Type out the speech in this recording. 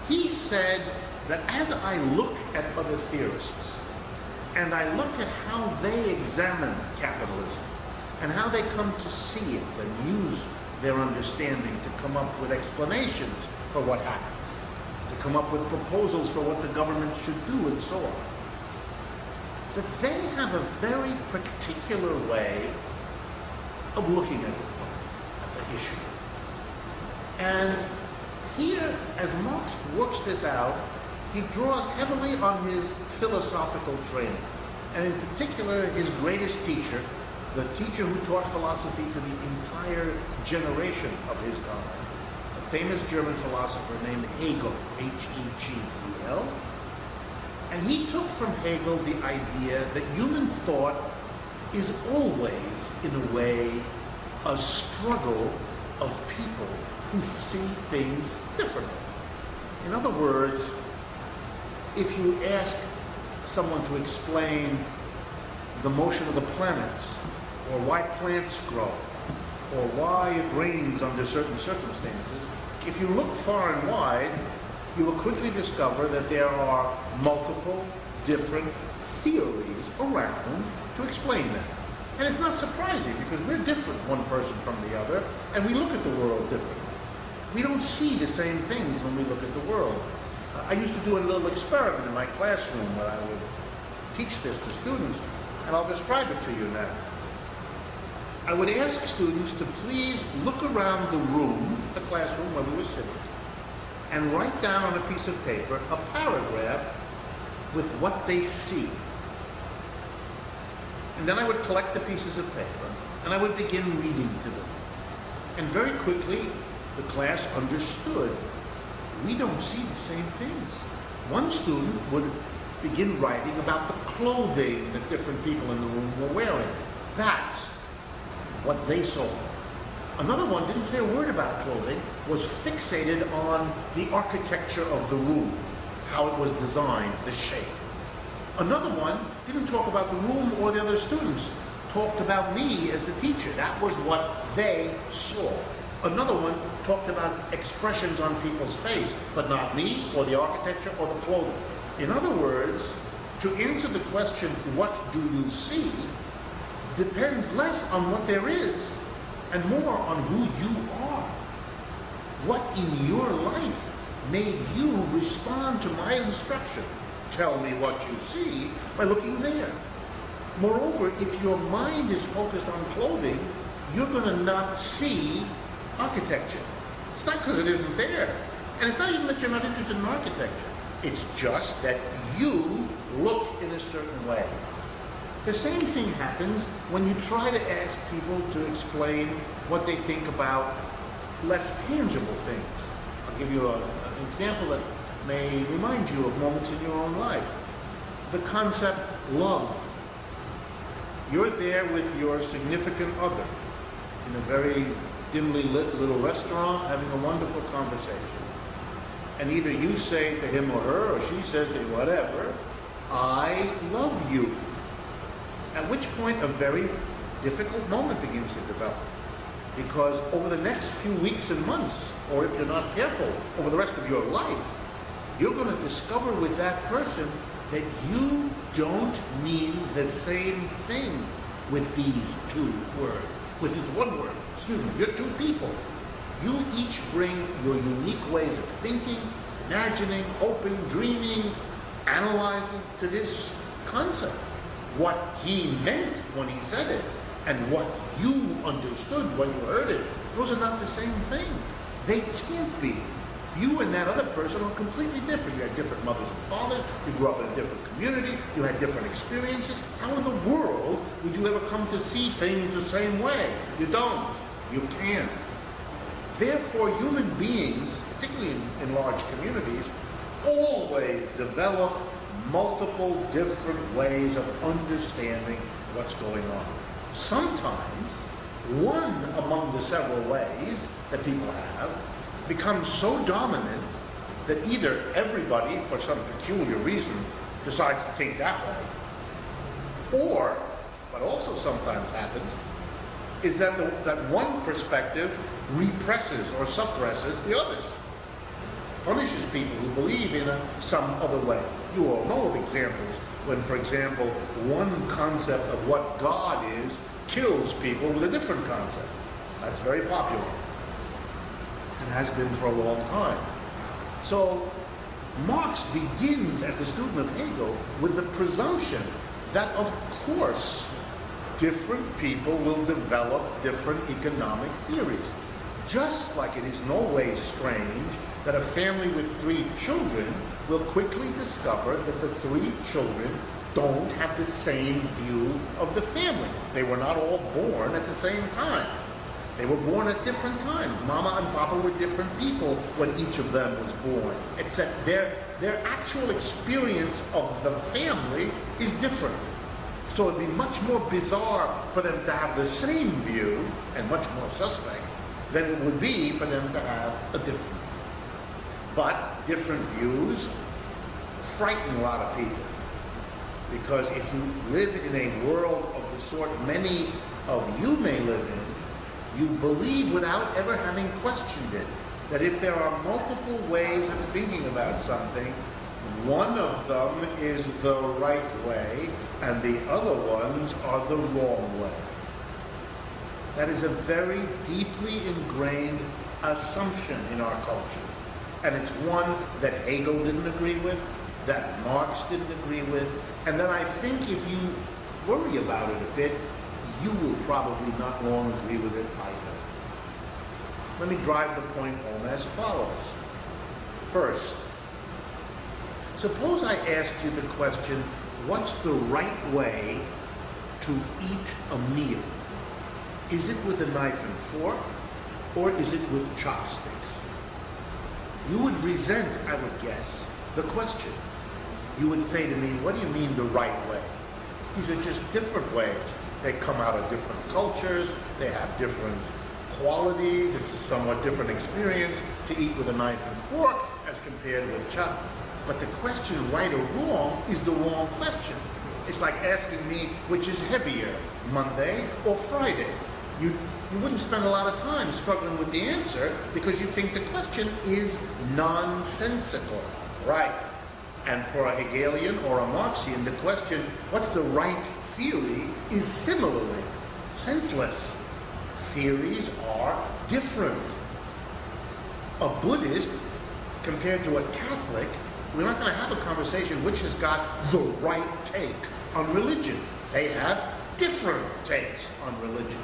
He said that as I look at other theorists, and I look at how they examine capitalism, and how they come to see it and use their understanding to come up with explanations for what happens, to come up with proposals for what the government should do, and so on, that they have a very particular way of looking at the issue. And here, as Marx works this out, he draws heavily on his philosophical training, and in particular his greatest teacher, the teacher who taught philosophy to the entire generation of his time, a famous German philosopher named Hegel, H-E-G-E-L. And he took from Hegel the idea that human thought is always, in a way, a struggle of people who see things differently. In other words, if you ask someone to explain the motion of the planets, or why plants grow, or why it rains under certain circumstances, if you look far and wide, you will quickly discover that there are multiple different theories around to explain that. And it's not surprising, because we're different, one person from the other, and we look at the world differently. We don't see the same things when we look at the world. I used to do a little experiment in my classroom where I would teach this to students, and I'll describe it to you now. I would ask students to please look around the room, the classroom where we were sitting, and write down on a piece of paper a paragraph with what they see. And then I would collect the pieces of paper, and I would begin reading to them. And very quickly, the class understood we don't see the same things. One student would begin writing about the clothing that different people in the room were wearing. That's what they saw. Another one didn't say a word about clothing, was fixated on the architecture of the room, how it was designed, the shape. Another one didn't talk about the room or the other students, talked about me as the teacher. That was what they saw. Another one talked about expressions on people's face, but not me or the architecture or the clothing. In other words, to answer the question, what do you see, depends less on what there is and more on who you are. What in your life made you respond to my instruction? Tell me what you see by looking there. Moreover, if your mind is focused on clothing, you're going to not see architecture. It's not because it isn't there. And it's not even that you're not interested in architecture. It's just that you look in a certain way. The same thing happens when you try to ask people to explain what they think about less tangible things. I'll give you an example that may remind you of moments in your own life. The concept love. You're there with your significant other in a very dimly lit little restaurant having a wonderful conversation. And either you say to him or her, or she says to you, whatever, I love you. At which point a very difficult moment begins to develop. Because over the next few weeks and months, or if you're not careful, over the rest of your life, you're going to discover with that person that you don't mean the same thing with these two words, with this one word. Excuse me, you're two people. You each bring your unique ways of thinking, imagining, hoping, dreaming, analyzing to this concept. What he meant when he said it, and what you understood when you heard it, those are not the same thing. They can't be. You and that other person are completely different. You had different mothers and fathers, you grew up in a different community, you had different experiences. How in the world would you ever come to see things the same way? You don't. You can't. Therefore, human beings, particularly in large communities, always develop multiple different ways of understanding what's going on. Sometimes, one among the several ways that people have becomes so dominant that either everybody, for some peculiar reason, decides to think that way, or, what also sometimes happens, is that that one perspective represses or suppresses the others. punishes people who believe in some other way. You all know of examples when, for example, one concept of what God is kills people with a different concept. That's very popular and has been for a long time. So Marx begins as a student of Hegel with the presumption that, of course, different people will develop different economic theories. Just like it is no way strange that a family with 3 children will quickly discover that the 3 children don't have the same view of the family. They were not all born at the same time. They were born at different times. Mama and Papa were different people when each of them was born. Except their actual experience of the family is different. So it'd be much more bizarre for them to have the same view, and much more suspect, than it would be for them to have a different view. But different views frighten a lot of people. Because if you live in a world of the sort many of you may live in, you believe without ever having questioned it, that if there are multiple ways of thinking about something, one of them is the right way and the other ones are the wrong way. That is a very deeply ingrained assumption in our culture. And it's one that Hegel didn't agree with, that Marx didn't agree with, and that I think if you worry about it a bit, you will probably not long agree with it either. Let me drive the point home as follows. First, suppose I asked you the question, what's the right way to eat a meal? Is it with a knife and fork, or is it with chopsticks? You would resent, I would guess, the question. You would say to me, what do you mean the right way? These are just different ways. They come out of different cultures, they have different qualities, it's a somewhat different experience to eat with a knife and fork as compared with chop. But the question, right or wrong, is the wrong question. It's like asking me which is heavier, Monday or Friday. You wouldn't spend a lot of time struggling with the answer because you think the question is nonsensical, right? And for a Hegelian or a Marxian, the question, what's the right theory, is similarly senseless. Theories are different. A Buddhist, compared to a Catholic, we're not going to have a conversation which has got the right take on religion. They have different takes on religion.